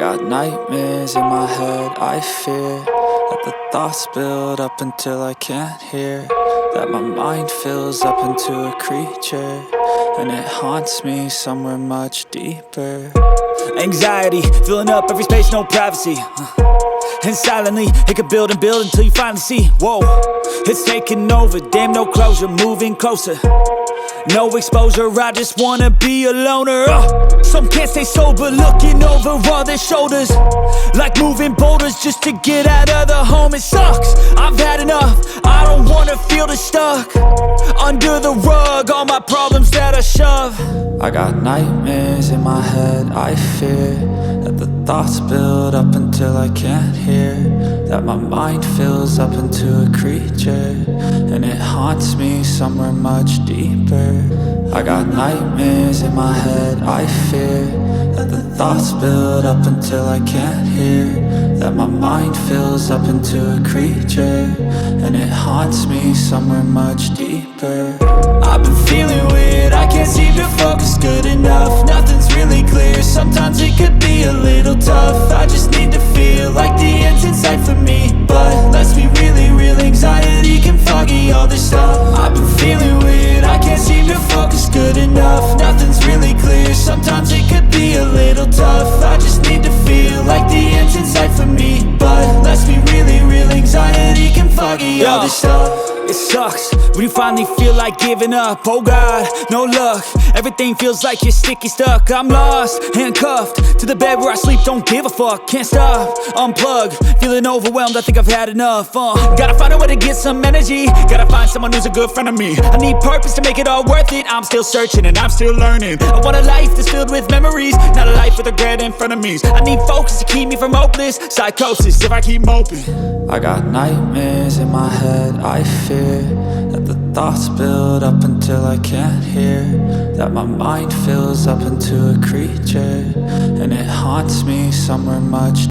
got nightmares in my head, I fear that the thoughts build up until I can't hear, that my mind fills up into a creature, and it haunts me somewhere much deeper. Anxiety, filling up every space, no privacy. And silently, it could build and build until you finally see, whoa, it's taking over, damn, no closure, moving closer. No exposure, I just wanna be a loner. Some can't stay sober, looking over all their shoulders, like moving boulders just to get out of the home. It sucks, I've had enough, I don't wanna feel the stuck under the rug, all my problems that I shove. I got nightmares in my head, I fear that the thoughts build up until I can't hear, that my mind fills up into a creature, and it haunts me somewhere much deeper. I got nightmares in my head, I fear that the thoughts build up until I can't hear, that my mind fills up into a creature, and it haunts me somewhere much deeper. I've been feeling weird, I can't seem to focus good enough, nothing's really clear, sometimes it could be a little tough. I just need to feel like the end's in sight for me, but let's be really real, anxiety can foggy all this stuff. I've been feeling weird, I can't seem to focus good enough, nothing's really clear, sometimes it could be a little tough. I just need to feel like the end's in sight for me, but let's be really real, anxiety can foggy all this stuff. It sucks when you finally feel like giving up. Oh God, no luck, everything feels like you're sticky stuck. I'm lost, handcuffed to the bed where I sleep, don't give a fuck. Can't stop, unplug, feeling overwhelmed, I think I've had enough. Gotta find a way to get some energy, gotta find someone who's a good friend of me. I need purpose to make it all worth it, I'm still searching and I'm still learning. I want a life that's filled with memories, not a life with regret and frenemies. I need focus to keep me from hopeless psychosis if I keep moping. I got nightmares in my head, I fear that the thoughts build up until I can't hear, that my mind fills up into a creature, and it haunts me somewhere much